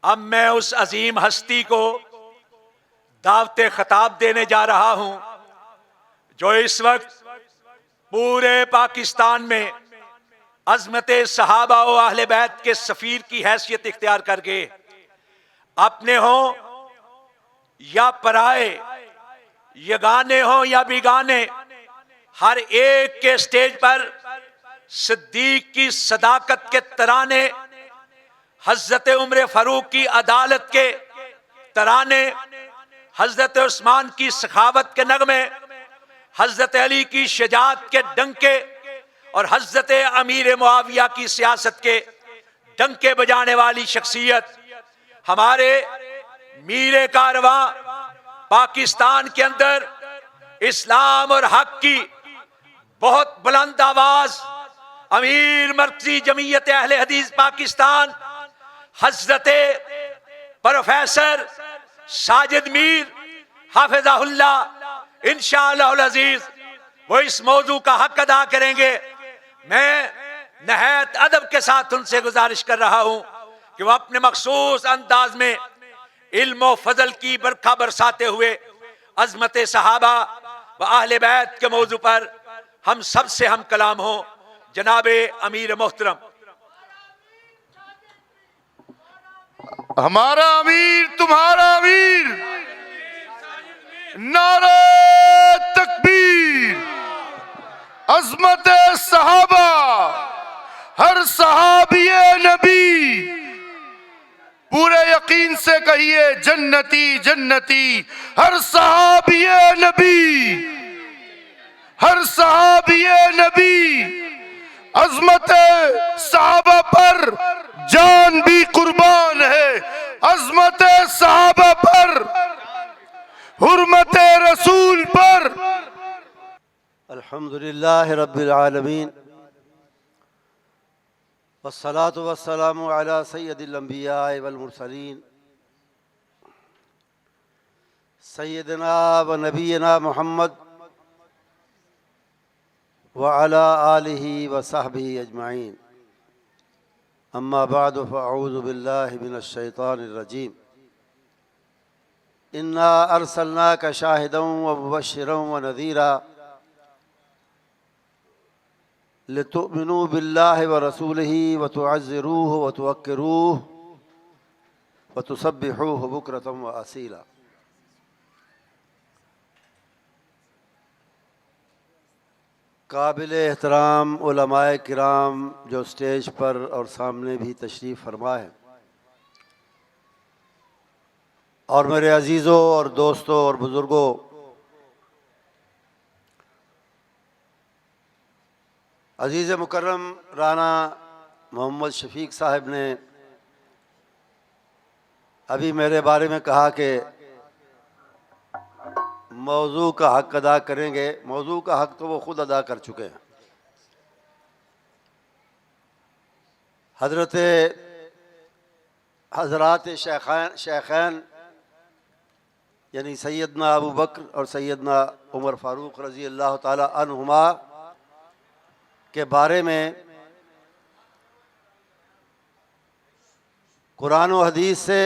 अब मैं उस अजीम हस्ती को दावते खिताब देने जा रहा हूं जो इस वक्त पूरे पाकिस्तान में अजमत सहाबा व अहले बैत के सफीर की हैसियत इख्तियार करके अपने हों या पराए, यगाने हों या बिगाने, हर एक के स्टेज पर सिद्दीक की सदाकत के तराने, हजरत उमर फारूक की अदालत के तराने, हजरत उस्मान की सखावत के नगमे, हजरत अली की शजात के डंके और हजरत अमीर मुआविया की सियासत के डंके बजाने वाली शख्सियत हमारे मीरे कारवां पाकिस्तान के अंदर इस्लाम और हक की बहुत बुलंद आवाज अमीर मरकजी जमीयत अहले हदीस पाकिस्तान हजरत प्रोफेसर साजिद मीर हाफिज़हुल्लाह इंशाअल्लाह अज़ीज वो इस मौजू का हक अदा करेंगे। मैं नहायत अदब के साथ उनसे गुजारिश कर रहा हूं कि वो अपने मखसूस अंदाज में इल्म फजल की बरखा बरसाते हुए अजमत सहाबा व अहले बैत के मौजू पर हम सब से हम कलाम हो। जनाबे अमीर मोहतरम। हमारा अमीर तुम्हारा अमीर, नारे तकबीर, अजमत सहाबा, हर सहाबिये नबी, पूरे यकीन से कहिए जन्नती जन्नती, हर सहाबिये नबी, हर सहाबिये नबी, अजमत सहाबा पर जान भी कुर्बान है, अजमत सहाबा पर, हुर्मत रसूल पर। अल्हम्दुलिल्लाह रब्बिल आलमीन वस्सलातु वस्सलामु अला सय्यदिल अंबिया वल मुरसलीन सय्यदना व नबीना मुहम्मद व अला आलिहि व सहबिहि अजमाइन। अम्मा बाद फ़अऊज़ु बिल्लाहि मिनश शैतानिर रजीम। इन्ना अरसलनाका शाहिदन व मुबश्शिरन व नज़ीरा लितुमिनु बिल्लाहि व रसूलिही व तुअज़्ज़िरूहु व तुवक्किरूहु व तुसब्बिहूहु बुक्रतन व असीला। काबिल एहतराम उलमाए किराम जो स्टेज पर और सामने भी तशरीफ़ फरमा है, और मेरे अजीज़ों और दोस्तों और बुज़ुर्गों, अजीज़ मुकर्रम राना मोहम्मद शफीक साहब ने अभी मेरे बारे में कहा कि मौजू का हक अदा करेंगे। मौजू का हक तो वो खुद अदा कर चुके हैं। हज़रात शेखैन यानी सैयदना अबू बकर और सैयदना उमर फ़ारूक रज़ी अल्लाह ताला अन्हुमा के बारे में कुरान व हदीस से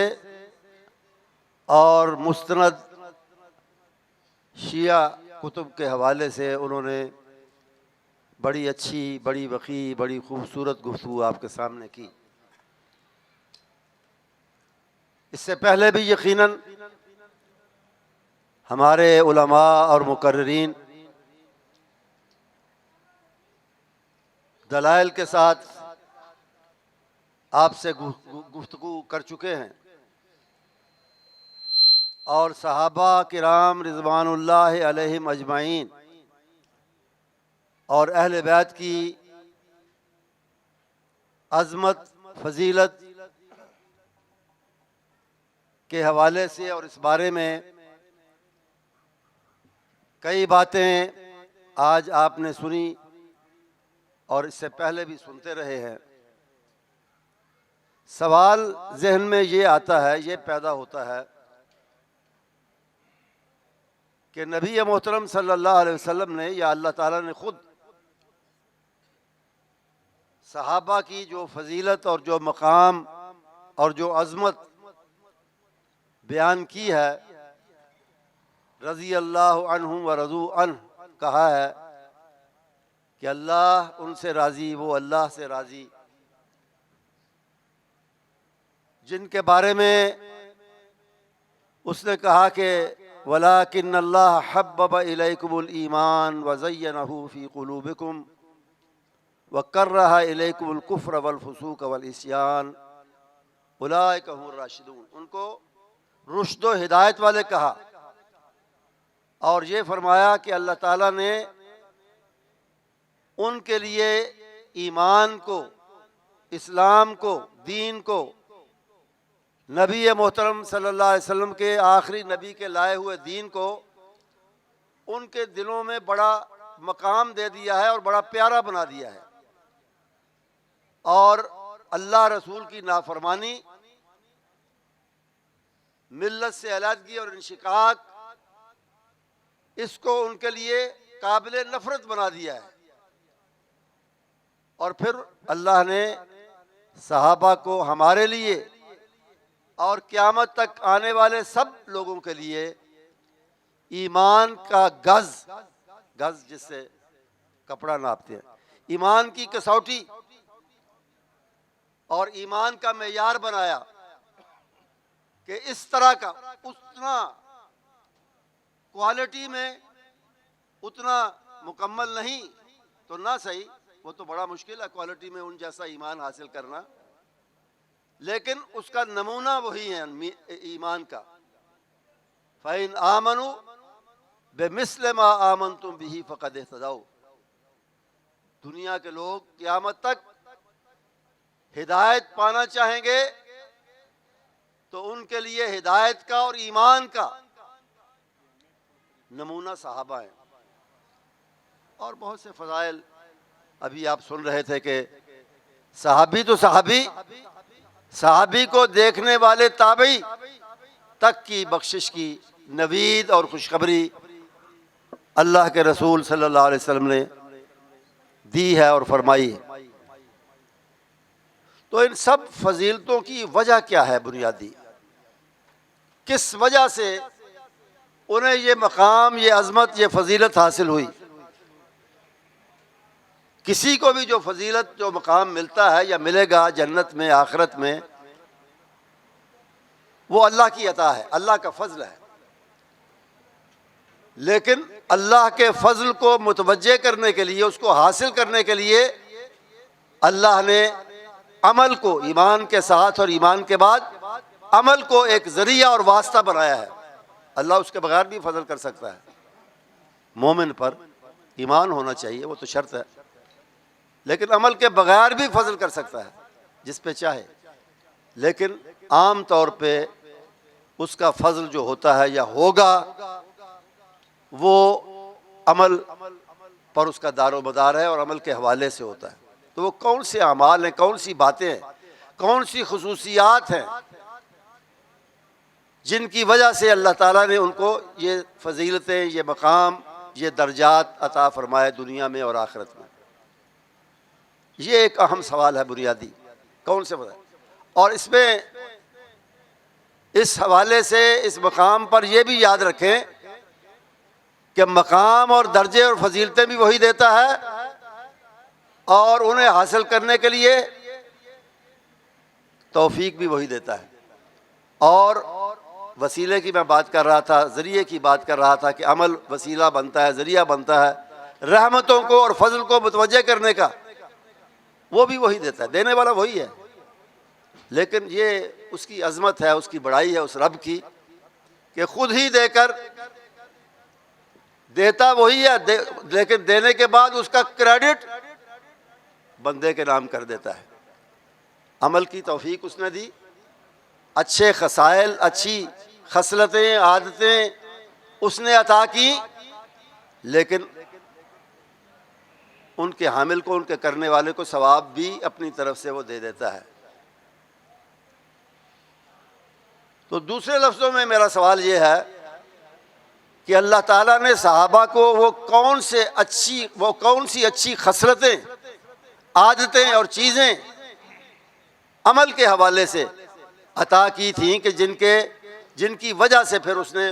और मुस्तनद शिया कुतुब के हवाले से उन्होंने बड़ी अच्छी, बड़ी वक़ी, बड़ी खूबसूरत गुफ्तगू आपके सामने की। इससे पहले भी यकीनन हमारे उलमा और मुकर्रिरीन दलाइल के साथ आपसे गुफ्तगू कर चुके हैं, और सहाबा किराम रिज़वानुल्लाह अलैहिम अजमाइन और अहले बैत की अज़मत फजीलत के हवाले से और इस बारे में कई बातें आज आपने सुनी और इससे पहले भी सुनते रहे हैं। सवाल जहन में ये आता है, ये पैदा होता है कि नबी मोहतरम सल्लल्लाहु अलैहि वसल्लम ने या अल्लाह ताला ने खुद सहाबा की जो फजीलत और जो मकाम और जो अज़मत बयान की है, रज़ी अल्लाह अन्हुम व रज़ू अन्हु, कहा है कि अल्लाह उनसे राज़ी, वो अल्लाह से राज़ी, जिनके बारे में उसने कहा कि वलाकिन्नल्लाह हब्बब इलैकुमुल ईमान व ज़य्यनहु फ़ी क़ुलूबिकुम व कर्रहा इलैकुमुल कुफ़्र वल फ़ुसूक़ वल इस्यान उलाइका हुमुर राशिदून। उनको रुश्द व हिदायत वाले कहा और ये फरमाया कि अल्लाह ताला ने उनके लिए ईमान को, इस्लाम को, दीन को, नबी मोहतरम सल्लल्लाहु अलैहि वसल्लम के आखिरी नबी के लाए हुए दीन को उनके दिलों में बड़ा मकाम दे दिया है और बड़ा प्यारा बना दिया है। और अल्लाह रसूल की नाफरमानी, मिल्लत से अलहदगी और इंशिकाक, इसको उनके लिए काबिल नफरत बना दिया है। और फिर अल्लाह ने सहाबा को हमारे लिए और क़यामत तक आने वाले सब लोगों के लिए ईमान का गज जिससे कपड़ा नापते हैं, ईमान की कसौटी और ईमान का मेयार बनाया कि इस तरह का, उतना क्वालिटी में उतना मुकम्मल नहीं तो ना सही, वो तो बड़ा मुश्किल है क्वालिटी में उन जैसा ईमान हासिल करना, लेकिन उसका नमूना वही है ईमान का। फ़इन आमनु बेमिस्ल मा आमनतुम बिही फ़क़द इहतदौ। दुनिया के लोग क़यामत तक हिदायत पाना चाहेंगे तो उनके लिए हिदायत का और ईमान का नमूना सहाबा है। और बहुत से फ़ज़ाइल अभी आप सुन रहे थे कि सहाबी तो सहाबी को देखने वाले ताबई तक की बख्शिश की नवीद और खुशखबरी अल्लाह के रसूल सल्लल्लाहु अलैहि वसल्लम ने दी है और फरमाई है। तो इन सब फजीलतों की वजह क्या है बुनियादी, किस वजह से उन्हें ये मकाम, ये अज़मत, ये फजीलत हासिल हुई? किसी को भी जो फजीलत, जो मकाम मिलता है या मिलेगा जन्नत में, आखिरत में, वो अल्लाह की अता है, अल्लाह का फजल है। लेकिन अल्लाह के फजल को मुतवज्जे करने के लिए, उसको हासिल करने के लिए अल्लाह ने अमल को, ईमान के साथ और ईमान के बाद अमल को एक जरिया और वास्ता बनाया है। अल्लाह उसके बगैर भी फजल कर सकता है। मोमिन पर ईमान होना चाहिए, वो तो शर्त है, लेकिन अमल के बगैर भी फजल कर सकता है जिस पे चाहे। लेकिन आम तौर पे उसका फजल जो होता है या होगा वो अमल पर उसका दारो मदार है और अमल के हवाले से होता है। तो वो कौन से अमाल हैं, कौन सी बातें हैं, कौन सी खुसूसियात हैं जिनकी वजह से अल्लाह ताला ने उनको ये फजीलतें, ये मकाम, ये दर्जात अता फरमाए दुनिया में और आखिरत में। ये एक अहम सवाल है बुनियादी, कौन से बताए। और इसमें इस हवाले से इस मकाम पर यह भी याद रखें कि मकाम और दर्जे और फजीलतें भी वही देता है और उन्हें हासिल करने के लिए तौफीक भी वही देता है। और वसीले की मैं बात कर रहा था, ज़रिए की बात कर रहा था कि अमल वसीला बनता है, ज़रिया बनता है रहमतों को और फजल को मुतवज्जे करने का, वो भी वही देता है, देने वाला वही है। लेकिन ये उसकी अज़मत है, उसकी बड़ाई है उस रब की कि खुद ही देकर देता वही है, लेकिन देने के बाद उसका क्रेडिट बंदे के नाम कर देता है। अमल की तौफीक उसने दी, अच्छे खसाइल, अच्छी खसलतें, आदतें उसने अता की, लेकिन उनके हामिल को, उनके करने वाले को सवाब भी अपनी तरफ से वो दे देता है। तो दूसरे लफ्ज़ों में मेरा सवाल ये है कि अल्लाह ताला ने सहाबा को वो कौन सी अच्छी खसलतें, आदतें और चीज़ें अमल के हवाले से अता की थी कि जिनके जिनकी वजह से फिर उसने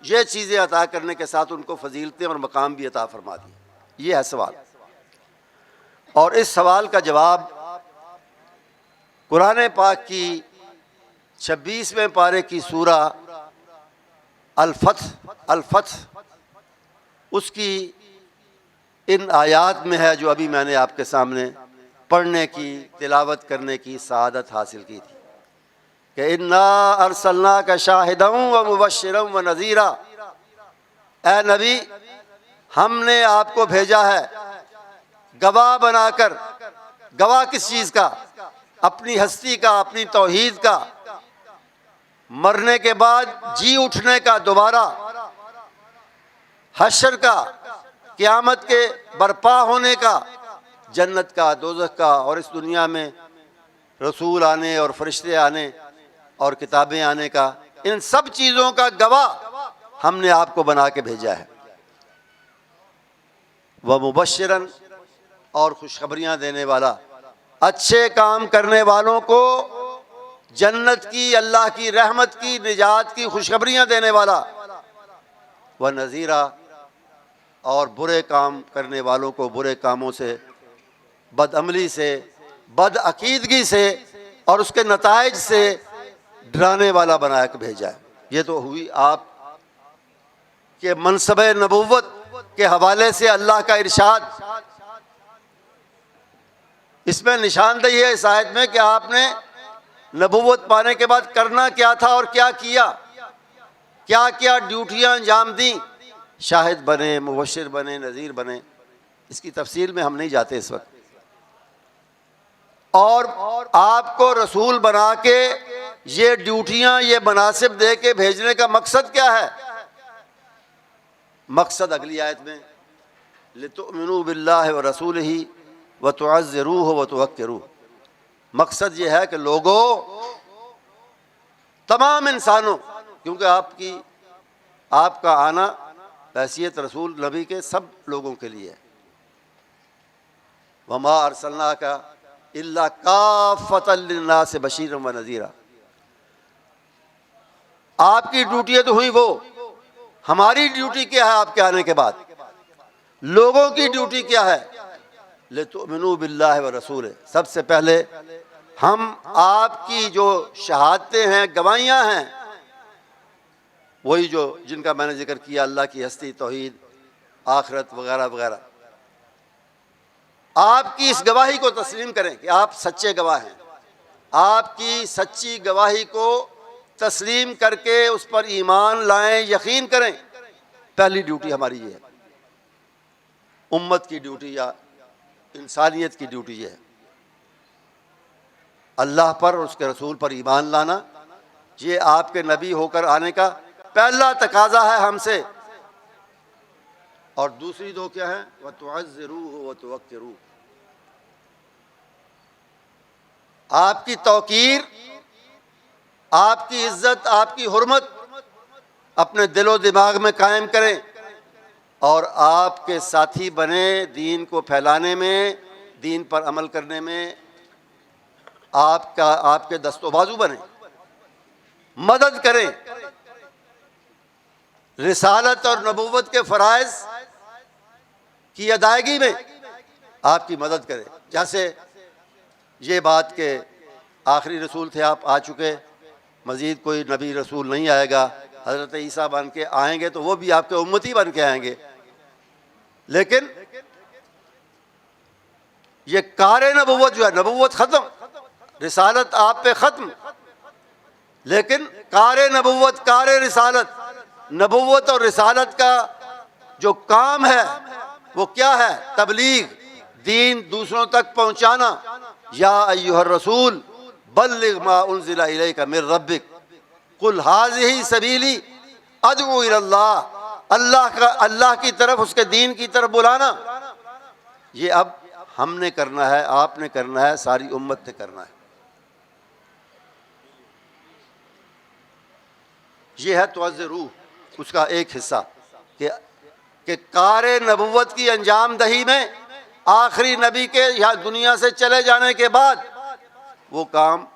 ये चीज़ें अता करने के साथ उनको फजीलतें और मकाम भी अता फरमा दिए। ये है सवाल। और इस सवाल का जवाब कुरान पाक की 26वें पारे की सूरा अल-फथ उसकी इन आयात में है जो अभी मैंने आपके सामने पढ़ने की, तिलावत करने की सआदत हासिल की थी कि इन्ना अरसलना का शाहिदं व मुबश्शिरं व नज़ीरा। ए नबी, हमने आपको भेजा है गवाह बनाकर। गवाह किस चीज़ का? अपनी हस्ती का, अपनी तौहीद का, मरने के बाद जी उठने का, दोबारा हश्र का, क़यामत के बर्पा होने का, जन्नत का, दोज़ख का, और इस दुनिया में रसूल आने और फरिश्ते आने और किताबें आने का, इन सब चीज़ों का गवाह हमने आपको बना के भेजा है। वह मुबश्शिरन, और खुशखबरियाँ देने वाला, अच्छे काम करने वालों को जन्नत की, अल्लाह की रहमत की, निजात की खुशखबरियाँ देने वाला। वह नज़ीरा, और बुरे काम करने वालों को बुरे कामों से, बदअमली से, बदअकीदगी से और उसके नताइज से डराने वाला बना के भेजा है। ये तो हुई आप के मनसब नबुव्वत के हवाले से अल्लाह का इरशाद। इसमें निशानदेही है इस आयत में कि आपने नबुव्वत पाने के बाद करना क्या था और क्या किया, क्या क्या ड्यूटियां अंजाम दी। शाहिद बने, मुबश्शिर बने, नज़ीर बने। इसकी तफसील में हम नहीं जाते इस वक्त। और आपको रसूल बना के ये ड्यूटियां, ये मनासिब दे के भेजने का मकसद क्या है? मकसद अगली आयत में, लितुमिनु बिल्लाहि व रसूलिही व तुअज़्ज़िरूहु व तुवक्किरूहु। मकसद ये है कि लोगों, तमाम इंसानों, क्योंकि आपका आना हैसियत रसूल नबी के सब लोगों के लिए है। वमा अरसलनाका इल्ला काफ़तल लिन्नास बशीरन व नज़ीरा। आपकी ड्यूटी तो हुई वो, हमारी ड्यूटी क्या है आपके आने के बाद? लोगों की ड्यूटी क्या है? लितुमिनु बिल्लाहि व रसूलिही। सबसे पहले हम आपकी जो शहादतें हैं, गवाहियाँ हैं, वही जो जिनका मैंने जिक्र किया, अल्लाह की हस्ती, तौहीद, आखिरत वगैरह वगैरह, आपकी इस गवाही को तस्लीम करें कि आप सच्चे गवाह हैं। आपकी सच्ची गवाही को तस्लीम करके उस पर ईमान लाएं, यकीन करें। पहली ड्यूटी हमारी ये है, उम्मत की ड्यूटी या इंसानियत की ड्यूटी ये है। अल्लाह पर और उसके रसूल पर ईमान लाना, ये आपके नबी होकर आने का पहला तकाजा है हमसे। और दूसरी दो क्या है? व तुअज़्ज़िरूहु व तुवक्किरूहु। आपकी तौकीर, आपकी इज्जत, आपकी हुर्मत अपने दिलो दिमाग में कायम करें और आपके साथी बने, दीन को फैलाने में, दीन पर अमल करने में आपके दस्तोबाजू बने, मदद करें। रिसालत और नबुव्वत के फ़राइज़ की अदायगी में आपकी मदद करें। जैसे ये बात के आखिरी रसूल थे, आप आ चुके, मज़ीद कोई नबी रसूल नहीं आएगा। हज़रत ईसा बन के आएंगे तो वो भी आपके उम्मती बन के आएंगे, लेकिन ये कार नबुव्वत जो है, नबुव्वत ख़त्म, रिसालत आप पे ख़त्म, लेकिन कार नबुव्वत, कार रिसालत, नबुव्वत और रिसालत का जो काम है वो क्या है? तबलीग, दीन दूसरों तक पहुँचाना। या अय्युहर रसूल बल्लिग मा उन्ज़िला इलैका मिर रब्बिक कुल हाज़िही सबीली अदउ इलल्लाह। अल्लाह की तरफ, उसके दीन की तरफ बुलाना, ये अब हमने करना है, आपने करना है, सारी उम्मत ने करना है। ये है तुअज़्ज़िरूहु, उसका एक हिस्सा कि कार नबुव्वत की अंजाम दही में आखिरी नबी के यहाँ दुनिया से चले जाने के बाद वो काम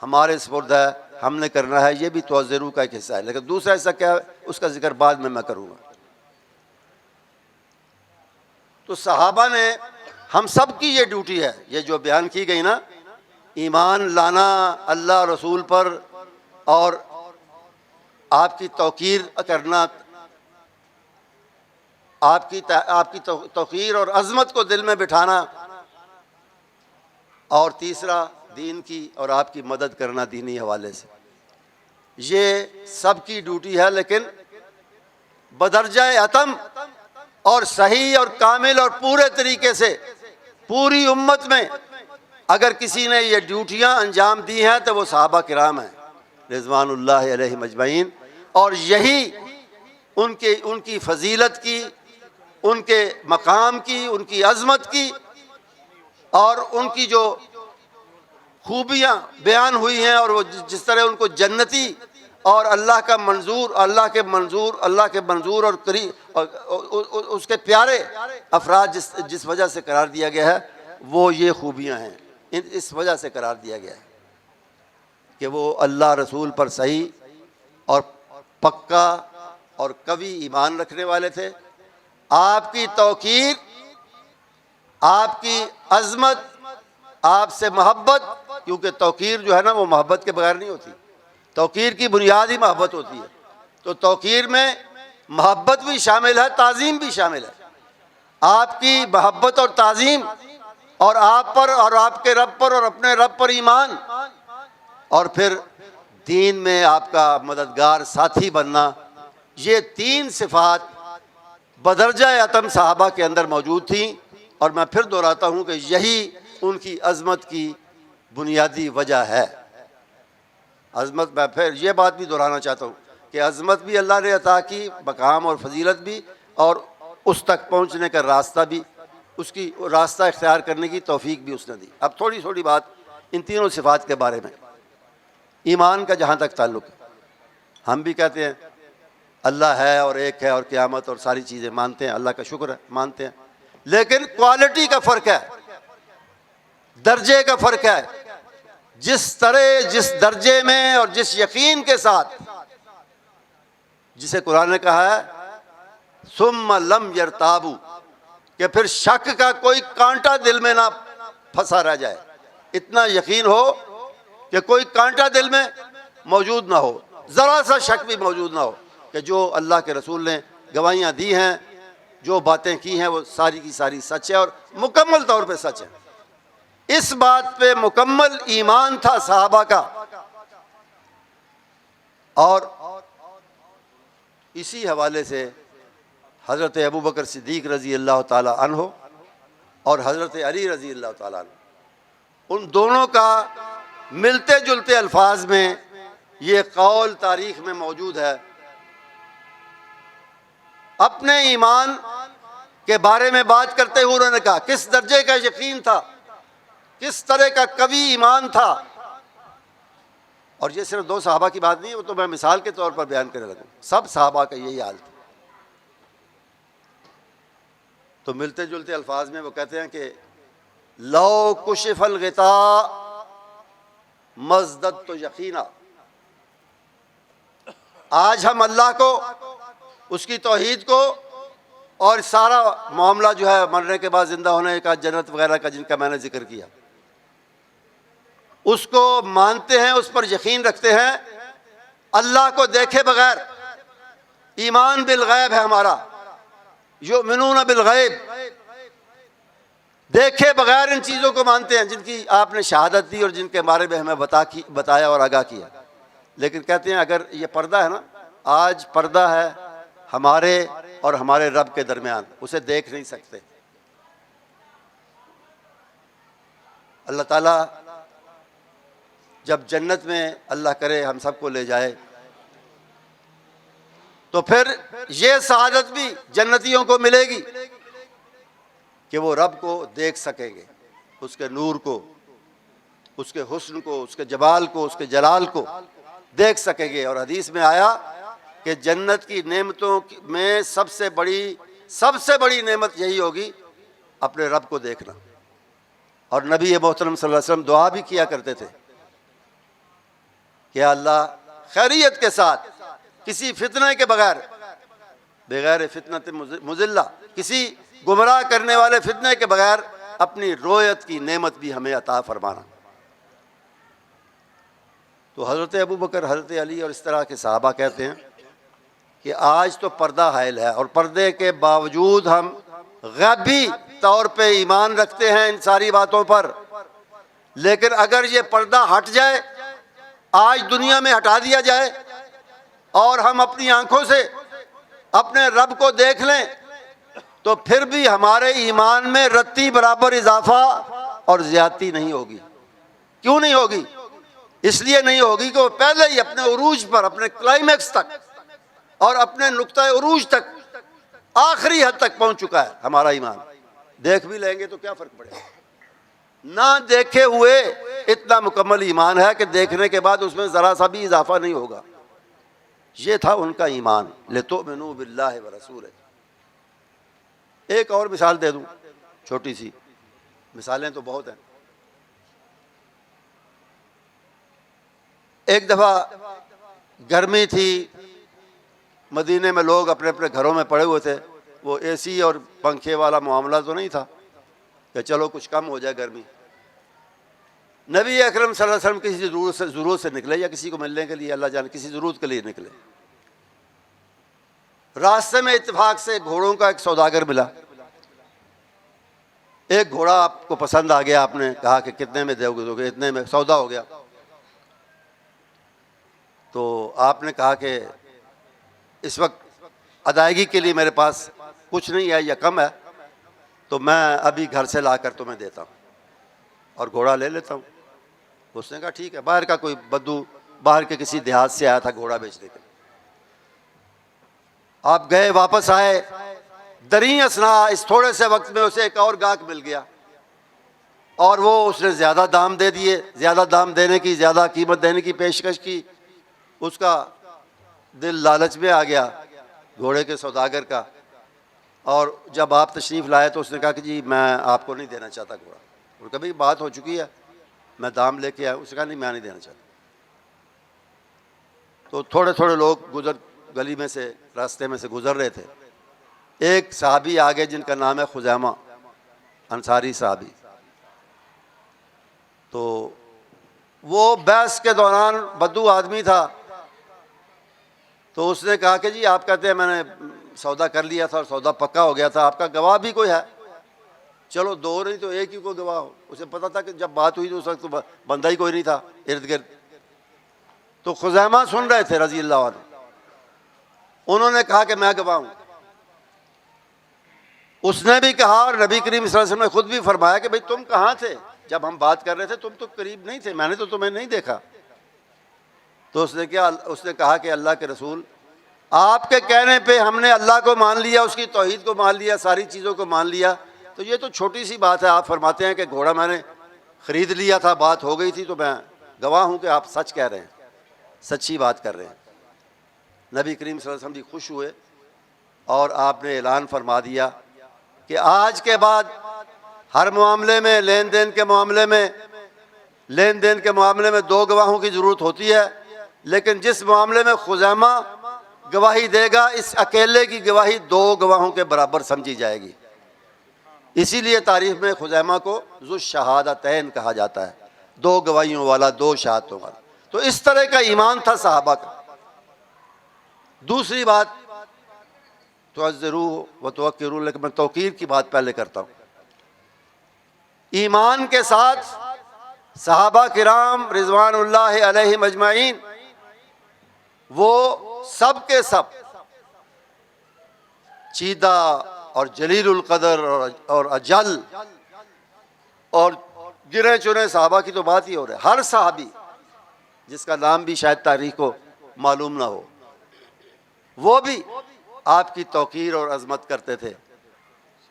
हमारे सुपुर्द है हमने करना है, ये भी तवज़्ज़ुर का एक हिस्सा है। लेकिन दूसरा हिस्सा क्या है, उसका जिक्र बाद में मैं करूँगा। तो सहाबा ने, हम सब की ये ड्यूटी है, ये जो बयान की गई ना, ईमान लाना अल्लाह रसूल पर और आपकी तौकीर करना, आपकी तौकीर और अज़मत को दिल में बिठाना, और तीसरा दीन की और आपकी मदद करना दीनी हवाले से, ये सब की ड्यूटी है। लेकिन बदरजा अतम और सही और कामिल और पूरे तरीके से पूरी उम्मत में अगर किसी ने ये ड्यूटियां अंजाम दी हैं तो वो सहाबा किराम हैं रिज़वानुल्लाह अलैहिम अजमईन। और यही उनकी फजीलत की, उनके मकाम की, उनकी अज़मत की और उनकी जो खूबियाँ बयान हुई हैं, और वो जिस तरह उनको जन्नती और अल्लाह के मंजूर और करीब और उसके प्यारे अफराद जिस वजह से करार दिया गया है, वो ये खूबियाँ हैं। इस वजह से करार दिया गया है कि वो अल्लाह रसूल पर सही और पक्का और कवी ईमान रखने वाले थे। आपकी तौकीर, आपकी अज़मत, आपसे मोहब्बत, क्योंकि तौकीर जो है ना वो मोहब्बत के बगैर नहीं होती, तौकीर की बुनियाद ही मोहब्बत होती है। तो तौकीर में मोहब्बत भी शामिल है, ताज़ीम भी शामिल है। आपकी मोहब्बत और ताज़ीम और आप पर और आपके रब पर और अपने रब पर ईमान, और फिर दीन में आपका मददगार साथी बनना, ये तीन सिफ़ात बदरजा अतम सहाबा के अंदर मौजूद थी। और मैं फिर दोहराता हूँ कि यही उनकी अज़मत की बुनियादी वजह है। अज़मत, मैं फिर ये बात भी दोहराना चाहता हूँ कि अज़मत भी अल्लाह ने अता की, मकाम और फजीलत भी, और उस तक पहुँचने का रास्ता भी, उसकी रास्ता इख्तियार करने की तौफीक भी उसने दी। अब थोड़ी थोड़ी बात इन तीनों सिफ़ात के बारे में। ईमान का जहाँ तक ताल्लुक़ है, हम भी कहते हैं अल्लाह है और एक है और क़यामत और सारी चीज़ें मानते हैं, अल्लाह का शुक्र है, मानते हैं। लेकिन क्वालिटी का फ़र्क है, दर्जे का फ़र्क है। जिस तरह, जिस दर्जे में और जिस यकीन के साथ, जिसे कुरान ने कहा है सुम्मा लम यरताबू, कि फिर शक का कोई कांटा दिल में ना फंसा रह जाए, इतना यकीन हो कि कोई कांटा दिल में मौजूद ना हो, ज़रा सा शक भी मौजूद ना हो कि जो अल्लाह के रसूल ने गवाहियाँ दी हैं, जो बातें की हैं, वो सारी की सारी सच है और मुकम्मल तौर पे सच है। इस बात पे मुकम्मल ईमान था सहाबा का। और इसी हवाले से हज़रत अबू बकर सिद्दीक़ रज़ी अल्लाह ताला अन्हो और हज़रत अली रज़ी अल्लाह ताला अन्हो, उन दोनों का मिलते जुलते अल्फाज में ये कौल तारीख़ में मौजूद है। अपने ईमान के बारे में बात करते हुए उन्होंने कहा किस दर्जे का यकीन था, किस तरह का कवी ईमान था। और ये सिर्फ दो सहाबा की बात नहीं है, वो तो मैं मिसाल के तौर पर बयान करने लगा, सब सहाबा का यही हाल था। तो मिलते जुलते अल्फाज में वो कहते हैं कि लो कुशिफल गिता मज़दद तो यकीना, आज हम अल्लाह को, उसकी तौहीद को और सारा मामला जो है मरने के बाद जिंदा होने का, जन्नत वगैरह का जिनका मैंने जिक्र किया, उसको मानते हैं, उस पर यकीन रखते हैं। अल्लाह को देखे बगैर, ईमान बिल गैब है हमारा, युमिनून बिल गैब, देखे बगैर इन चीज़ों को मानते हैं जिनकी आपने शहादत दी और जिनके बारे में हमें बताया और आगाह किया। लेकिन कहते हैं अगर ये पर्दा है ना, आज पर्दा है हमारे और हमारे रब के दरमियान, उसे देख नहीं सकते। अल्लाह ताला जब जन्नत में, अल्लाह करे हम सबको ले जाए, तो फिर ये सआदत भी जन्नतियों को मिलेगी कि वो रब को देख सकेंगे, उसके नूर को, उसके हुस्न को, उसके जमाल को, उसके जलाल को देख सकेंगे। और हदीस में आया कि जन्नत की नेमतों में सबसे बड़ी नेमत यही होगी अपने रब को देखना। और नबी मोहतरम सल्लल्लाहु अलैहि वसल्लम दुआ भी किया करते थे कि अल्लाह खैरियत के साथ, किसी फितने के बगैर, बगैर फितनत मुज़िल्ला, किसी गुमराह करने वाले फितने के बगैर अपनी रोयत की नेमत भी हमें अता फरमाना। तो हज़रत अबू बकर, हज़रत अली और इस तरह के सहाबा कहते हैं कि आज तो पर्दा हायल है और पर्दे के बावजूद हम गैबी तौर पे ईमान रखते हैं इन सारी बातों पर, लेकिन अगर ये पर्दा हट जाए, आज दुनिया में हटा दिया जाए और हम अपनी आंखों से अपने रब को देख लें, तो फिर भी हमारे ईमान में रत्ती बराबर इजाफा और ज्यादती नहीं होगी। क्यों नहीं होगी? इसलिए नहीं होगी कि वो पहले ही अपने उरूज पर, अपने क्लाइमैक्स तक और अपने नुक्ता उरूज तक, आखिरी हद तक पहुंच चुका है हमारा ईमान। देख भी लेंगे तो क्या फर्क पड़ेगा? ना देखे हुए इतना मुकम्मल ईमान है कि देखने के बाद उसमें जरा सा भी इजाफा नहीं होगा। ये था उनका ईमान, लितुमिनु बिल्लाहि व रसूलिही। एक और मिसाल दे दूं, छोटी सी, मिसालें तो बहुत हैं। एक दफ़ा गर्मी थी, मदीने में लोग अपने अपने घरों में पड़े हुए थे। वो एसी और पंखे वाला मामला तो नहीं था कि चलो कुछ कम हो जाए गर्मी। नबी अकरम सल्लल्लाहु अलैहि वसल्लम किसी ज़रूरत से निकले, या किसी को मिलने के लिए, अल्लाह जाने किसी ज़रूरत के लिए निकले। रास्ते में इत्तेफाक से घोड़ों का एक सौदागर मिला। एक घोड़ा आपको पसंद आ गया, आपने कहा कि कितने में दोगे? इतने में सौदा हो गया। तो आपने कहा कि इस वक्त अदायगी के लिए मेरे पास कुछ नहीं है या कम है, तो मैं अभी घर से लाकर तुम्हें देता हूँ और घोड़ा ले लेता हूँ। उसने कहा ठीक है। बाहर का कोई बद्दू, बाहर के किसी देहात से आया था घोड़ा बेचने के लिए। आप गए, वापस आए, दरी असना इस थोड़े से वक्त में उसे एक और गाहक मिल गया और वो उसने ज़्यादा दाम दे दिए। ज़्यादा दाम देने की, ज़्यादा कीमत देने की पेशकश की। उसका दिल लालच में आ गया घोड़े के सौदागर का, और जब आप तशरीफ़ लाए तो उसने कहा कि जी मैं आपको नहीं देना चाहता घोड़ा। और कभी बात हो चुकी है, मैं दाम लेके आया। उसने कहा नहीं, मैं नहीं देना चाहता। तो थोड़े थोड़े लोग गली में से, रास्ते में से गुजर रहे थे। एक साहबी आगे जिनका नाम है खुजैमा, अंसारी साहबी। तो वो बहस के दौरान बद्दू आदमी था। तो उसने कहा कि जी आप कहते हैं मैंने सौदा कर लिया था और सौदा पक्का हो गया था, आपका गवाह भी कोई है? चलो दो नहीं तो एक ही को गवाह हो। उसे पता था कि जब बात हुई तो उस वक्त तो बंदा ही कोई नहीं था इर्द गिर्द। तो खुजैमा सुन रहे थे रज़ी अल्लाह अन्हु। उन्होंने कहा कि मैं गवाह हूँ। उसने भी कहा और नबी करीम सल्लल्लाहु अलैहि वसल्लम ने खुद भी फरमाया कि भाई तुम कहाँ थे जब हम बात कर रहे थे? तुम तो करीब नहीं थे, मैंने तो तुम्हें नहीं देखा। तो उसने कहा कि अल्लाह के रसूल, आपके कहने पे हमने अल्लाह को मान लिया, उसकी तौहीद को मान लिया, सारी चीज़ों को मान लिया, तो ये तो छोटी सी बात है। आप फरमाते हैं कि घोड़ा मैंने ख़रीद लिया था, बात हो गई थी, तो मैं गवाह हूँ कि आप सच कह रहे हैं, सच्ची बात कर रहे हैं। नबी करीम सल्लल्लाहु अलैहि वसल्लम भी खुश हुए और आपने ऐलान फरमा दिया कि आज के बाद हर मामले में, लेन देन के मामले में दो गवाहों की ज़रूरत होती है, लेकिन जिस मामले में खुजैमा गवाही देगा, इस अकेले की गवाही दो गवाहों के बराबर समझी जाएगी। इसीलिए तारीफ में खुजैमा को ज़ुश शहादतैन कहा जाता है, दो गवाहियों वाला, दो शहादतों वाला। तो इस तरह का ईमान था सहाबा का। दूसरी बात, तुअज़्ज़िरू व तुवक्किरू, लेकिन मैं तौकीर की बात पहले करता हूँ। ईमान के साथ सहाबा किराम रिज़वानुल्लाहि अलैहिम अजमाइन, वो सब के सब चीदा और जलीलुल कदर और अजल और गिने चुने सहाबा की तो बात ही हो रही है। हर सहाबी जिसका नाम भी शायद तारीख को मालूम ना हो, वो भी आपकी तौकीर और अजमत करते थे,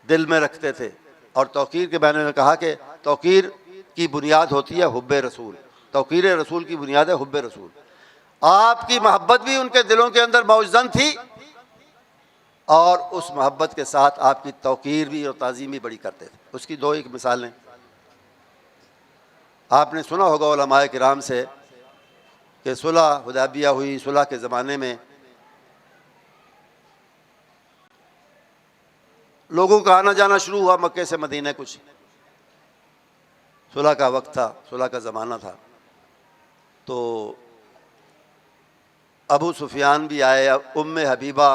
दिल में रखते थे। और तौकीर के बारे में कहा कि तौकीर की बुनियाद होती है हुब्बे रसूल। तौकीर रसूल की बुनियाद है हुब्बे रसूल। आपकी मोहब्बत भी उनके दिलों के अंदर मौजूद थी और उस मोहब्बत के साथ आपकी तौकीर भी और ताज़ीम भी बड़ी करते थे। उसकी दो एक मिसालें आपने सुना होगा उलमाए किराम से कि सुलह हुदैबिया हुई, सुलह के ज़माने में लोगों का आना जाना शुरू हुआ मक्के से मदीने। कुछ सुलह का वक्त था, सुलह का ज़माना था, तो अबू सुफियान भी आए। उम्मे हबीबा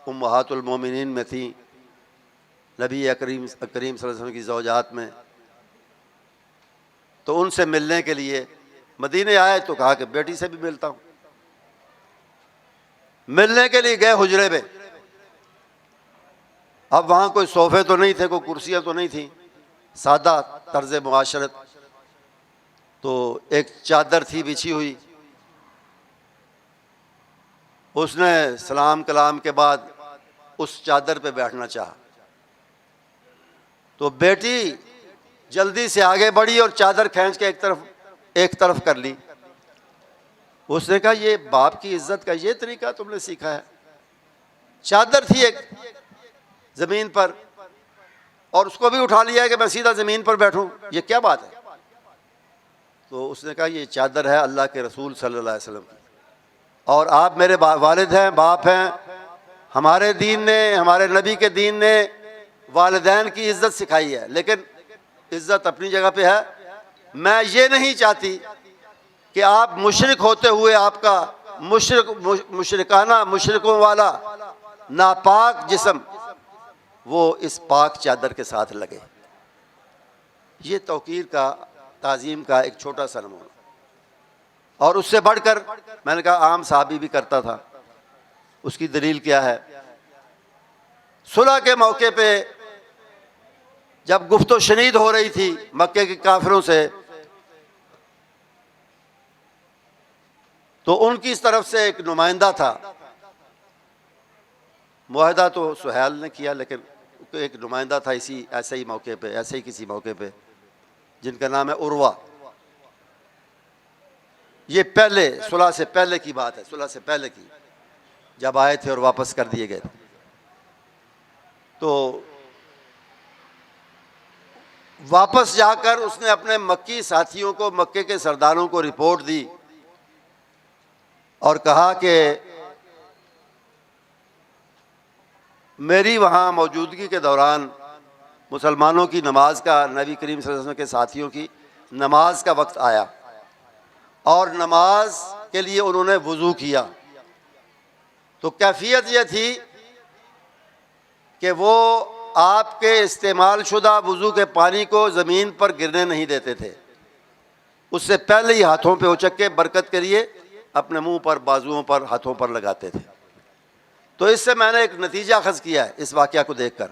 उम्महातुल मोमिनीन में थी, नबी करीम सल्लल्लाहु अलैहि वसल्लम की ज़ौजात में। तो उनसे मिलने के लिए मदीने आए तो कहा कि बेटी से भी मिलता हूँ। मिलने के लिए गए हुजरे में। अब वहाँ कोई सोफ़े तो नहीं थे, कोई कुर्सियाँ तो नहीं थी, सादा तर्ज मुआशरत। तो एक चादर थी बिछी हुई, उसने सलाम कलाम के बाद उस चादर पे बैठना चाहा। तो बेटी जल्दी से आगे बढ़ी और चादर खींच के एक तरफ कर ली। उसने कहा ये बाप की इज्जत का ये तरीका तुमने सीखा है? चादर थी एक ज़मीन पर और उसको भी उठा लिया है कि मैं सीधा ज़मीन पर बैठूं, ये क्या बात है? तो उसने कहा ये चादर है अल्लाह के रसूल सल्लल्लाहु अलैहि वसल्लम की, और आप मेरे वालिद हैं, बाप हैं। हमारे दीन ने, हमारे नबी के दीन ने वालिदैन की इज़्ज़त सिखाई है, लेकिन इज़्ज़त अपनी जगह पे है। मैं ये नहीं चाहती कि आप मुशरिक होते हुए आपका मुशरिकाना, मुशरिकों वाला नापाक जिस्म वो इस पाक चादर के साथ लगे। ये तौकीर का, ताज़ीम का एक छोटा सा नमूना। और उससे बढ़कर मैंने कहा आम साहबी भी करता था। उसकी दलील क्या है? सुलह के मौके पे जब गुफ्तो शनीद हो रही थी मक्के के काफिरों से, तो उनकी इस तरफ से एक नुमाइंदा था। मुआहदा तो सुहैल ने किया, लेकिन एक नुमाइंदा था इसी ऐसे ही मौके पे, ऐसे ही किसी मौके पे, जिनका नाम है उर्वा। ये पहले सुलह से पहले की बात है, सुलह से पहले की, जब आए थे और वापस कर दिए गए थे। तो वापस जाकर उसने अपने मक्की साथियों को, मक्के के सरदारों को रिपोर्ट दी और कहा कि मेरी वहाँ मौजूदगी के दौरान मुसलमानों की नमाज का, नबी करीम सल्लल्लाहु अलैहि वसल्लम के साथियों की नमाज का वक्त आया और नमाज के लिए उन्होंने वज़ू किया। तो कैफियत यह थी कि वो आपके इस्तेमाल शुदा वज़ू के पानी को ज़मीन पर गिरने नहीं देते थे, उससे पहले ही हाथों पे उचक के बरकत के लिए अपने मुंह पर, बाजुओं पर, हाथों पर लगाते थे। तो इससे मैंने एक नतीजा अखज़ किया है इस वाक़या को देखकर,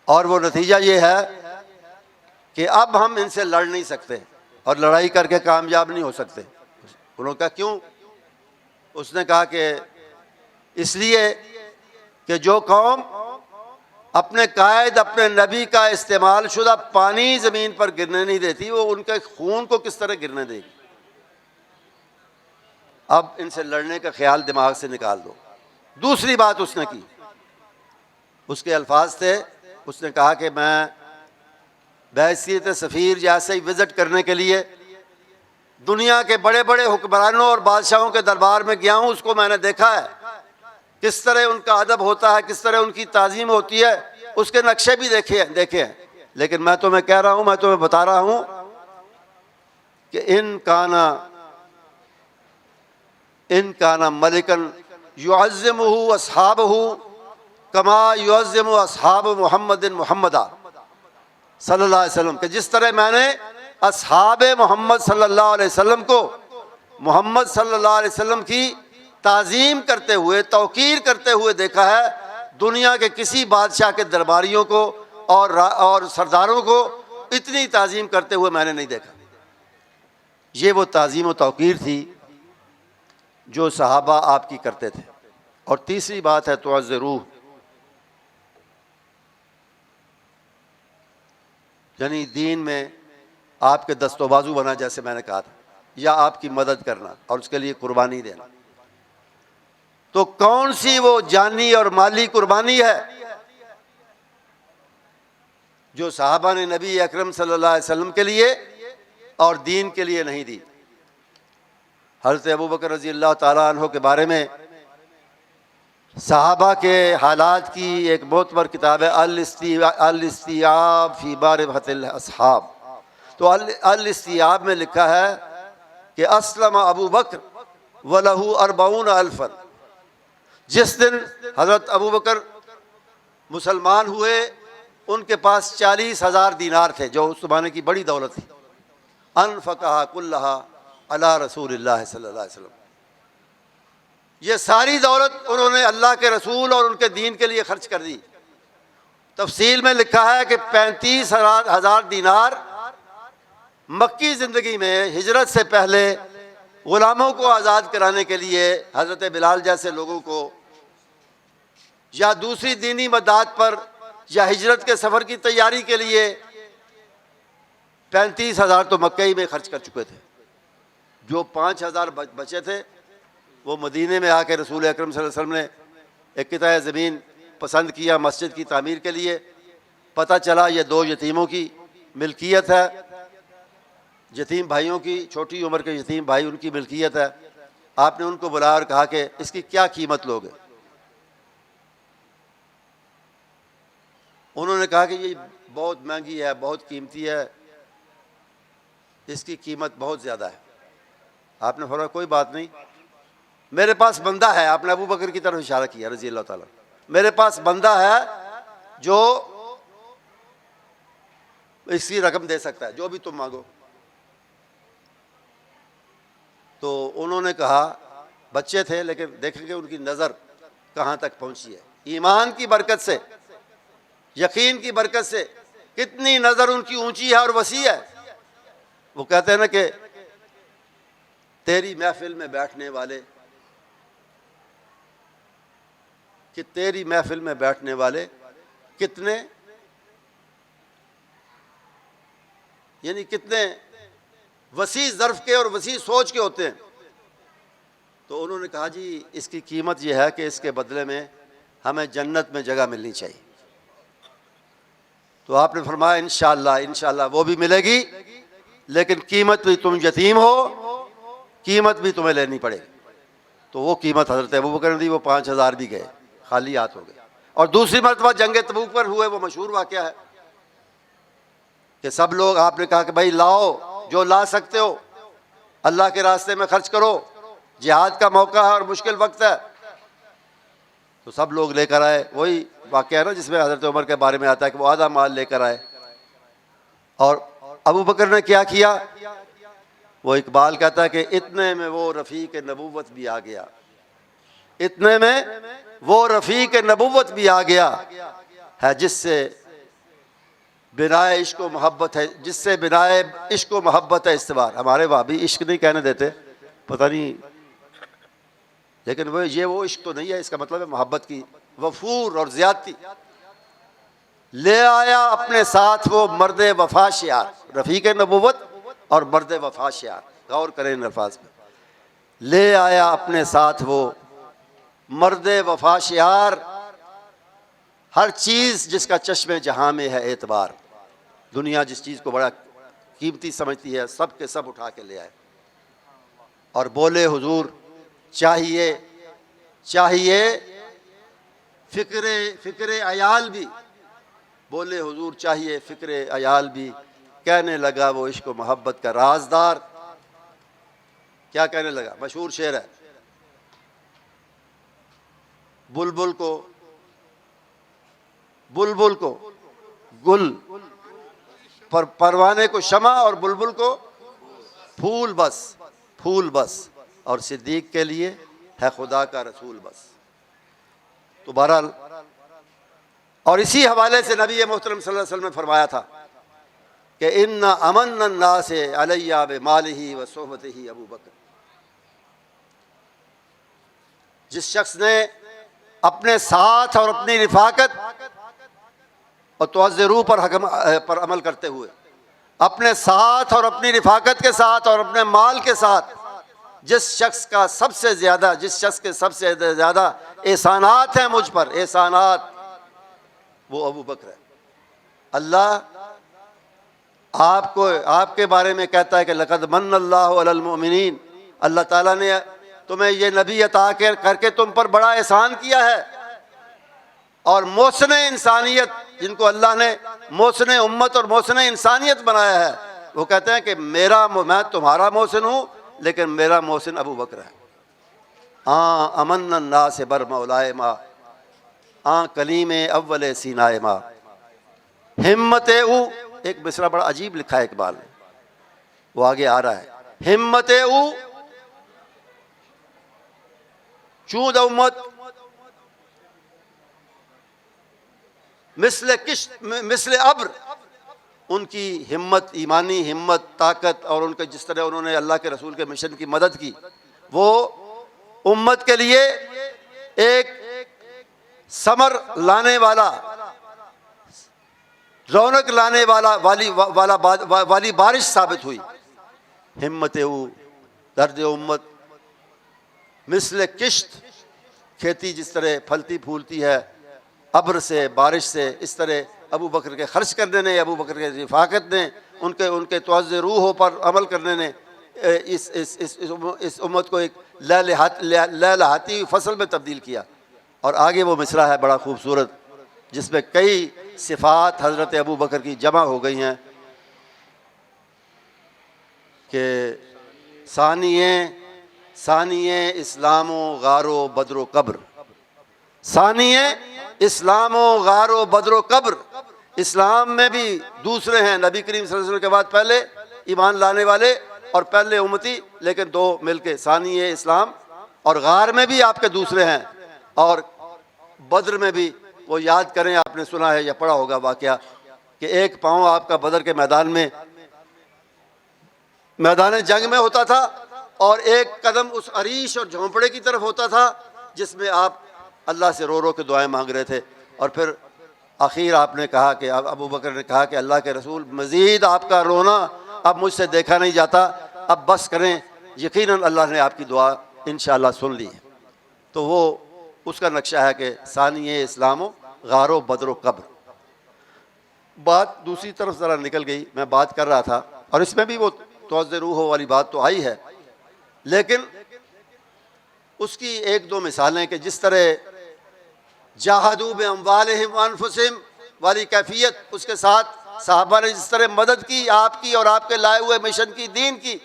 और वो नतीजा ये है कि अब हम इनसे लड़ नहीं सकते और लड़ाई करके कामयाब नहीं हो सकते। उन्होंने कहा क्यों? उसने कहा कि इसलिए कि जो कौम अपने कायद, अपने नबी का इस्तेमाल शुदा पानी ज़मीन पर गिरने नहीं देती, वो उनके खून को किस तरह गिरने देगी? अब इनसे लड़ने का ख्याल दिमाग से निकाल दो। दूसरी बात उसने की, उसके अल्फाज थे, उसने कहा कि मैं बहैसियत सफ़ीर जैसे ही विज़िट करने के लिए दुनिया के बड़े बड़े हुक्मरानों और बादशाहों के दरबार में गया हूँ। उसको मैंने देखा है किस तरह उनका अदब होता है, किस तरह उनकी ताज़ीम होती है, उसके नक्शे भी देखे हैं। लेकिन मैं तुम्हें कह रहा हूँ, मैं तुम्हें बता रहा हूँ कि इन काना मलिकन युअज़्ज़िमुहु अस्हाबहु कमा युअज़्ज़िमु अस्हाब मुहम्मदिन मुहम्मदा सल्लल्लाहु अलैहि वसल्लम, कि जिस तरह मैंने अस्हाब मोहम्मद सल्लल्लाहु अलैहि वसल्लम को मोहम्मद सल्लल्लाहु अलैहि वसल्लम की ताज़ीम करते हुए, तौकीर करते हुए देखा है, दुनिया के किसी बादशाह के दरबारियों को और सरदारों को इतनी ताज़ीम करते हुए मैंने नहीं देखा। ये वो ताज़ीम व तौकीर थी जो सहाबा आपकी करते थे। और तीसरी बात है तुअज़्ज़िरूह, यानी दीन में आपके दस्तोबाजू बना, जैसे मैंने कहा था, या आपकी मदद करना और उसके लिए कुर्बानी देना। तो कौन सी वो जानी और माली कुर्बानी है जो सहाबा ने नबी अकरम सल्लल्लाहु अलैहि वसल्लम के लिए और दीन के लिए नहीं दी? हज़रत अबू बकर रज़ी अल्लाह ताला अन्हो के बारे में सहाबा के हालात की एक मोतबर किताब है अल-इस्तियाब फ़ी मारिफ़तिल अस्हाब। तो अल-इस्तियाब में लिखा है कि अस्लम अबू बकर वलहू अरबऊन अल्फन। जिस दिन हज़रत अबू बकर मुसलमान हुए उनके पास 40,000 दीनार थे, जो उस ज़माने की बड़ी दौलत थी। अनफ़क़हा कुल्लहा अला रसूलिल्लाह सल्लल्लाहु अलैहि वसल्लम। ये सारी दौलत उन्होंने अल्लाह के रसूल और उनके दीन के लिए खर्च कर दी। तफसील में लिखा है कि 35,000 दीनार मक्की ज़िंदगी में हिजरत से पहले ग़ुलामों को आज़ाद कराने के लिए हज़रत बिलाल जैसे लोगों को, या दूसरी दीनी मदाद पर, या हिजरत के सफ़र की तैयारी के लिए 35,000 तो मक्के में खर्च कर चुके थे। जो 5,000 बचे थे वो मदीने में आकर रसूल अकरम सल्लल्लाहु अलैहि वसल्लम ने एक किताए ज़मीन पसंद किया मस्जिद की तामीर के लिए। पता चला ये 2 यतीमों की मिल्कियत है, यतीम भाइयों की, छोटी उम्र के यतीम भाई, उनकी मिल्कियत है। आपने उनको बुलाया और कहा कि इसकी क्या कीमत लोगे? उन्होंने कहा कि ये बहुत महंगी है, बहुत कीमती है, इसकी कीमत बहुत ज़्यादा है। आपने फरमाया कोई बात नहीं, मेरे पास बंदा है। आपने अबू बकर की तरफ इशारा किया रज़ी अल्लाह ताला। मेरे पास बंदा है जो इसकी रकम दे सकता है, जो भी तुम मांगो। तो उन्होंने कहा, बच्चे थे लेकिन देखेंगे उनकी नज़र कहाँ तक पहुँची है। ईमान की बरकत से, यकीन की बरकत से कितनी नज़र उनकी ऊंची है और वसी है। वो कहते हैं ना कि तेरी महफिल में बैठने वाले, कि तेरी महफिल में बैठने वाले कितने, यानी कितने वसी ज़र्फ़ के और वसी सोच के होते हैं। तो उन्होंने कहा जी इसकी कीमत यह है कि इसके बदले में हमें जन्नत में जगह मिलनी चाहिए। तो आपने फरमाया इंशाअल्लाह इंशाअल्लाह वो भी मिलेगी, लेकिन कीमत भी, तुम यतीम हो, कीमत भी तुम्हें लेनी पड़ेगी। तो वो कीमत हज़रत अबू बकर ने दी। वो 5,000 भी गए, खाली हाथ हो गए। और दूसरी मरतबा जंग तबूक पर हुए, वो मशहूर वाक़या है कि सब लोग, आपने कहा कि भाई लाओ जो ला सकते हो, अल्लाह के रास्ते में खर्च करो, जिहाद का मौका है और मुश्किल वक्त है। तो सब लोग लेकर आए। वही वाक़या है ना जिसमें हज़रत उमर के बारे में आता है कि वो आधा माल लेकर आए। और अबू बकर ने क्या किया? वो इकबाल कहता है कि इतने में वो रफ़ीक नबूवत भी आ गया, इतने में वो रफ़ीक नबूवत भी आ गया है, जिससे बिनाए इश्क व मोहब्बत है, जिससे बिनाए इश्क व मोहब्बत है इस्तेवार। हमारे भाभी इश्क नहीं कहने देते, पता नहीं, लेकिन वो इश्क तो नहीं है, इसका मतलब है मोहब्बत की वफूर और ज़्यादती। ले आया अपने साथ वो मर्द वफा शियार, रफ़ीक नबूवत और मर्द वफा शियार, गौर करें इन अल्फाज में। ले आया अपने साथ वो मर्द वफा शियार, हर चीज़ जिसका चश्मे जहाँ में है एतबार। दुनिया जिस चीज़ को बड़ा कीमती समझती है, सब के सब उठा के ले आए और बोले हुजूर चाहिए चाहिए फ़िक्र अयाल भी, बोले हुजूर चाहिए फ़िक्र अयाल भी। कहने लगा वो इश्क मोहब्बत का राजदार, क्या कहने लगा? मशहूर शेर है, बुलबुल को गुल, परवाने को शमा और बुलबुल को फूल बस, फूल बस, और सिद्दीक के लिए है खुदा का रसूल बस। तो बहरहाल, और इसी हवाले से नबी मोहतरम सल्लल्लाहु अलैहि वसल्लम ने फरमाया था कि इन्ना अमन नास अलैया बिमालिही व सोहबतिही अबू बकर। जिस शख्स ने अपने साथ और अपनी रिफाकत और तवज्जुह पर अमल करते हुए, अपने साथ और अपनी रिफाकत के साथ और अपने माल के साथ जिस शख्स के सबसे ज़्यादा एहसानात हैं मुझ पर, एहसानात, वो अबू बकर है। अल्लाह आपके बारे में कहता है कि लक़द मन्नल्लाहु अलल मुमिनीन अल्लाह ताला ने तुम्हें ये नबी अता करके तुम पर बड़ा एहसान किया है। और मोहसिन इंसानियत, जिनको अल्लाह ने मोहसिन उम्मत और मोहसिन इंसानियत बनाया है, वो कहते हैं कि मैं तुम्हारा मोहसिन हूँ, लेकिन मेरा मोहसिन अबू बकर है। अमन ना से बर मौलाए माँ कलीम अव्वल सीनाए माँ हिम्मत ऊ। एक मिसरा बड़ा अजीब लिखा है इकबाल ने, वो आगे आ रहा है। हिम्मत ऊ चूद उम्मत मिसले अब्र। उनकी हिम्मत, ईमानी हिम्मत, ताकत और उनके जिस तरह उन्होंने अल्लाह के रसूल के मिशन की मदद की, वो उम्मत के लिए एक समर लाने वाला, रौनक लाने वाली बारिश साबित हुई। हिम्मत ऊ दर्द उम्मत मिसले किश्त। खेती जिस तरह फलती फूलती है अब्र से, बारिश से, इस तरह अबू बकर के खर्च करने ने, अबू बकर के रिफाकत ने, उनके तोज़े रूहों पर अमल करने ने इस उम्मत को एक लहलहाती फसल में तब्दील किया। और आगे वो मिसरा है बड़ा खूबसूरत, जिसमें कई सिफ़ात हज़रत अबू बकर की जमा हो गई हैं कि सानिए इस्लामो गारो बदरो कब्र। सानिए इस्लामो गारो बदरो कब्र। इस्लाम में भी दूसरे हैं, नबी करीम सल्लल्लाहु अलैहि वसल्लम के बाद पहले ईमान लाने वाले और पहले उम्मती, लेकिन दो मिलके सानिए इस्लाम। और गार में भी आपके दूसरे हैं, और बद्र में भी। वो याद करें, आपने सुना है या पढ़ा होगा वाक़या कि एक पाँव आपका बदर के मैदान जंग में होता था, और एक कदम उस अरीश और झोंपड़े की तरफ होता था जिसमें आप अल्लाह से रो रो के दुआएं मांग रहे थे। और फिर आखिर आपने कहा कि अबू बकर ने कहा कि अल्लाह के रसूल, मज़ीद आपका रोना अब मुझसे देखा नहीं जाता, अब बस करें, यकीनन अल्लाह ने आपकी दुआ इंशाअल्लाह सुन ली है। तो वो उसका नक्शा है कि सानिए इस्लामो गारो बदरो कब्र। बात दूसरी तरफ ज़रा निकल गई, मैं बात कर रहा था, और इसमें भी वो तोज़े रूह वाली बात तो आई है, लेकिन उसकी एक दो मिसालें कि जिस तरह जाहदू बे अम्वालिहिम व अनफुसिहिम वाली कैफियत, उसके साथ साहबा ने जिस तरह मदद की आपकी और आपके लाए हुए मिशन की, दीन की।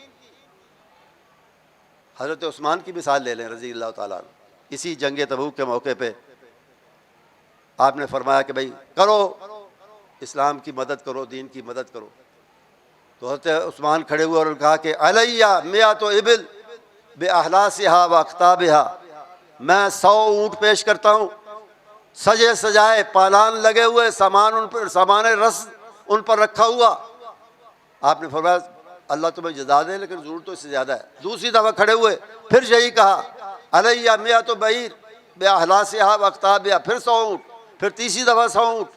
हज़रत उस्मान की मिसाल ले लें रज़ी अल्लाह ताला अन्हु। इसी जंग तबूक के मौके पे आपने फरमाया कि भाई करो, इस्लाम की मदद करो, दीन की मदद करो। तो हज़रत उस्मान खड़े हुए और कहा कि अलैया मिया तो इबिल बे अहलासिहा व अख्ताबिहा, मैं 100 ऊँट पेश करता हूँ, सजे सजाए, पालान लगे हुए, सामान रस उन पर रखा हुआ। आपने फरमाया अल्लाह तुम्हें जज़ा दे, लेकिन ज़रूरत तो इससे ज़्यादा है। दूसरी दफ़ा खड़े हुए, फिर यही कहा अलैया मिया तो बईर बे अहलासिहा व अख्ताबिहा, फिर 100 ऊँट, फिर तीसरी दफ़ा 100 ऊँट,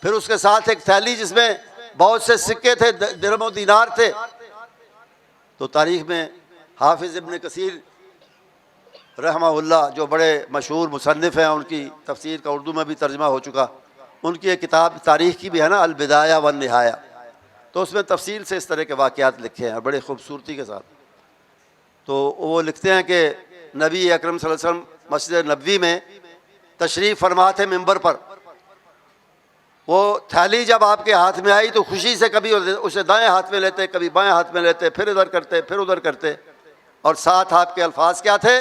फिर उसके साथ एक थैली जिसमें बहुत से सिक्के थे, दिरहम और दीनार थे। तो तारीख़ में हाफिज़ इब्न कसीर रहमहुल्लाह, जो बड़े मशहूर मुसन्निफ़ हैं, उनकी तफसीर का उर्दू में भी तर्जमा हो चुका, उनकी एक किताब तारीख़ की भी है ना, अल बिदाया वन निहाया, तो उसमें तफसील से इस तरह के वाक़यात लिखे हैं बड़े खूबसूरती के साथ। तो वो लिखते हैं कि नबी अकरम सल्लल्लाहु अलैहि वसल्लम मस्जिद नबवी में तशरीफ़ फरमा थे मिंबर पर। वो थैली जब आपके हाथ में आई तो खुशी से कभी उसे दाएं हाथ में लेते, कभी बाएं हाथ में लेते, फिर इधर करते, फिर उधर करते, और साथ आपके अल्फाज क्या थे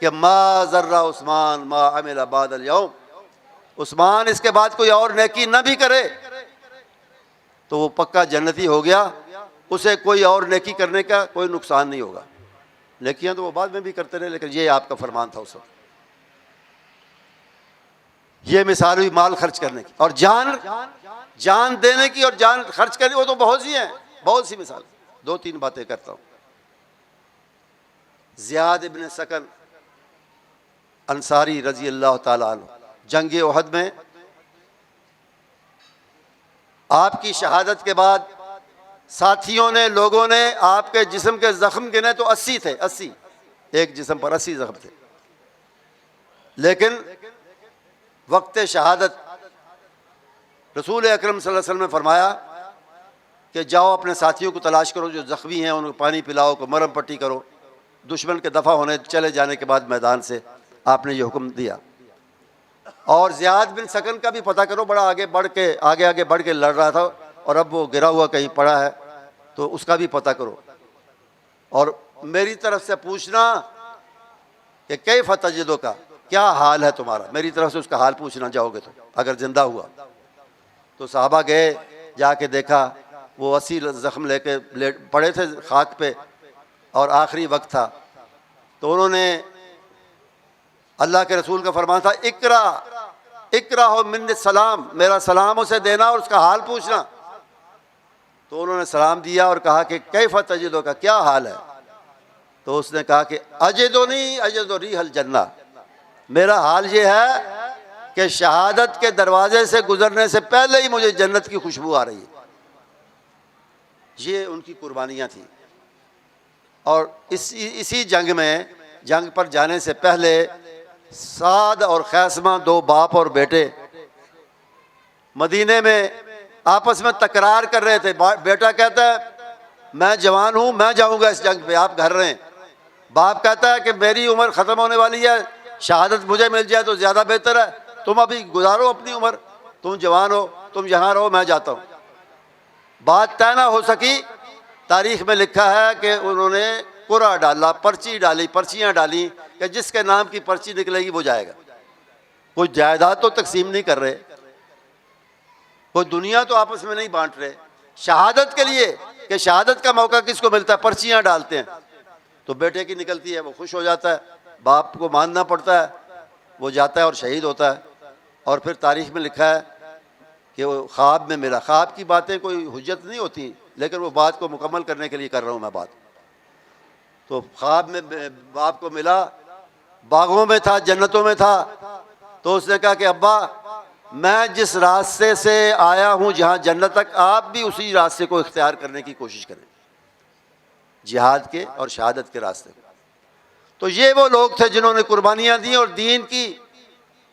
कि मा ज़र्रा उस्मान मा अमिल बादल यौम, उस्मान इसके बाद कोई और नेकी न भी करे तो वो पक्का जन्नती हो गया, उसे कोई और नेकी करने का कोई नुकसान नहीं होगा। नेकियां तो वो बाद में भी करते रहे, लेकिन ये आपका फरमान था उस वक्त। ये मिसाल हुई माल खर्च करने की, और जान देने की और जान खर्च करने, वो तो बहुत सी हैं, बहुत सी मिसाल। 2-3 बातें करता हूँ। ज़ियाद इब्न सकन अंसारी रज़ी अल्लाह ताला अन्हु, जंग उहद में आपकी शहादत के बाद साथियों ने, लोगों ने आपके जिस्म के ज़ख्म गिने तो 80 थे, 80, एक जिस्म पर 80 ज़ख्म थे। लेकिन वक्त शहादत रसूल अकरम सल्लल्लाहु अलैहि वसल्लम ने फरमाया कि जाओ अपने साथियों को तलाश करो जो ज़ख्मी हैं, उनको पानी पिलाओ, को मरहम पट्टी करो। दुश्मन के दफ़ा होने चले जाने के बाद मैदान से आपने ये हुक्म दिया। और ज़ियाद बिन सकन का भी पता करो, बड़ा आगे बढ़ के लड़ रहा था और अब वो गिरा हुआ कहीं पड़ा है, तो उसका भी पता करो। और मेरी तरफ से पूछना कि कैफ़ तजिदो का क्या हाल है तुम्हारा, मेरी तरफ से उसका हाल पूछना जाओगे तो, अगर ज़िंदा हुआ तो। साहबा गए, जाके देखा वो 80 ज़ख्म लेके पड़े थे खाक पे और आखिरी वक्त था। तो उन्होंने, अल्लाह के रसूल का फरमान था, इकरा हो मिन्न सलाम, मेरा सलाम उसे देना और उसका हाल पूछना। तो उन्होंने सलाम दिया और कहा कि कैफ़ तजिदो का क्या हाल है। तो उसने कहा कि अजदो रीहल जन्ना, मेरा हाल ये है कि शहादत के दरवाजे से गुजरने से पहले ही मुझे जन्नत की खुशबू आ रही है। ये उनकी कुर्बानियाँ थी। और इसी जंग पर जाने से पहले साद और खैसमा, 2 बाप और बेटे, मदीने में आपस में तकरार कर रहे थे। बेटा कहता है मैं जवान हूँ, मैं जाऊँगा इस जंग पे, आप घर रहें। बाप कहता है कि मेरी उम्र ख़त्म होने वाली है, शहादत मुझे मिल जाए तो ज़्यादा बेहतर है, तुम अभी गुजारो अपनी उम्र, तुम जवान हो, तुम यहाँ रहो, मैं जाता हूँ। बात तय ना हो सकी। तारीख़ में लिखा है कि उन्होंने कुरा डाला, पर्चियाँ डाली कि जिसके नाम की पर्ची निकलेगी वो जाएगा। कोई जायदाद तो तकसीम नहीं कर रहे, कोई दुनिया तो आपस में नहीं बांट रहे। शहादत के लिए कि शहादत का मौका किसको मिलता है, पर्चियाँ डालते हैं। तो बेटे की निकलती है, वो खुश हो जाता है, बाप को मानना पड़ता है, वो जाता है और शहीद होता है। और फिर तारीख़ में लिखा है कि वो ख्वाब में मिला। ख्वाब की बातें कोई हुज्जत नहीं होती, लेकिन वो बात को मुकम्मल करने के लिए कर रहा हूँ मैं बात। तो ख्वाब में बाप को मिला, बागों में था, जन्नतों में था। तो उसने कहा कि अब्बा, मैं जिस रास्ते से आया हूँ जहाँ जन्नत तक, आप भी उसी रास्ते को इख्तियार करने की कोशिश करें, जिहाद के और शहादत के रास्ते को। तो ये वो लोग थे जिन्होंने कुर्बानियाँ दी और दीन की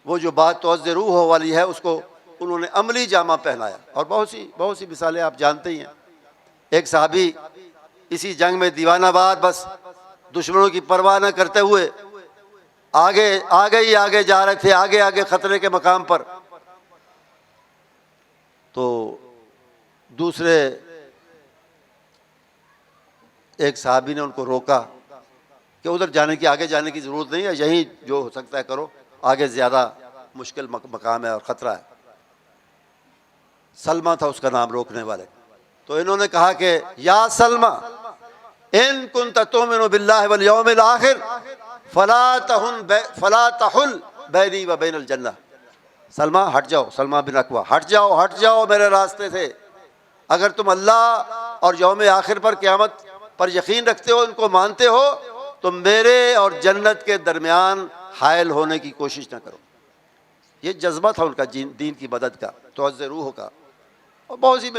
वो जो बात तोज़्ज़े रूह वाली है उसको उन्होंने अमली जामा पहनाया। और बहुत सी मिसालें आप जानते ही हैं। एक साहबी इसी जंग में दीवानाबाद, बस दुश्मनों की परवाह न करते हुए आगे जा रहे थे, आगे खतरे के मकाम पर। तो दूसरे एक साहबी ने उनको रोका कि उधर आगे जाने की ज़रूरत नहीं है, यहीं जो हो सकता है करो, आगे ज़्यादा मुश्किल मकाम है और ख़तरा है। सलमा था उसका नाम, रोकने वाले। तो इन्होंने कहा कि या सलमा, इन कुंत तुमिनु बिल्लाहि वल यौमिल आखिर फला तहुल बैनी व बैनल जन्नह। सलमा हट जाओ, सलमा बिन अकवा हट जाओ मेरे रास्ते से। अगर तुम अल्लाह और यौम आखिर पर, क़यामत पर यकीन रखते हो, इनको मानते हो, तो मेरे और जन्नत के दरमियान हायल होने की कोशिश न करो। ये जज्बा था उनका दीन की मदद का, तोज़्ज़े रूह का। और बहुत सी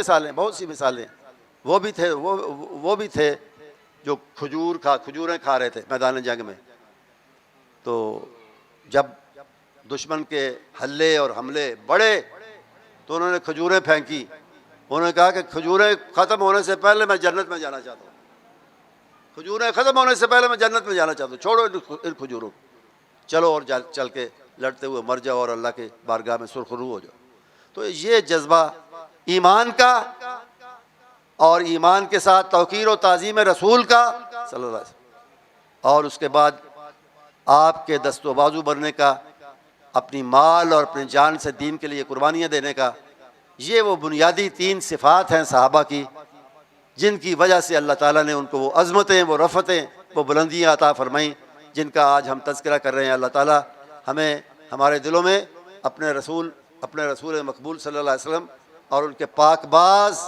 मिसालें वो भी थे जो खजूरें खा रहे थे मैदान जंग में। तो जब दुश्मन के हल्ले और हमले बढ़े तो उन्होंने खजूरें फेंकी। उन्होंने कहा कि खजूरें ख़त्म होने से पहले मैं जन्नत में जाना चाहता हूँ, खजूरें ख़त्म होने से पहले मैं जन्नत में जाना चाहता हूँ, छोड़ो इन खजूरों, चलो और चल के लड़ते हुए मर जाओ और अल्लाह के बारगाह में सुरखरू हो जाओ। तो ये जज्बा ईमान का, और ईमान के साथ तौक़ीर और ताज़ीम रसूल का सल्लल्लाहु अलैहि वसल्लम, और उसके बाद आपके दस्तो बाजू बनने का, अपनी माल और अपनी जान से दीन के लिए कुर्बानियाँ देने का। ये वो बुनियादी 3 सिफ़ात हैं सहाबा की, जिनकी वजह से अल्लाह ताला ने उनको वो अज़मतें, वो रफ़तें, वो बुलंदियाँ अता फ़रमाई, जिनका आज हम तज़किरा कर रहे हैं। अल्लाह ताला हमें हमारे दिलों में अपने रसूल मकबूल सल्लल्लाहु अलैहि वसल्लम और उनके पाकबाज़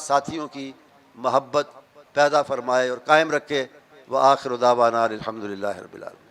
साथियों की मोहब्बत पैदा फ़रमाए और कायम रखे। व आखिर दावाना अल्हम्दुलिल्लाहि रब्बिल आलमीन।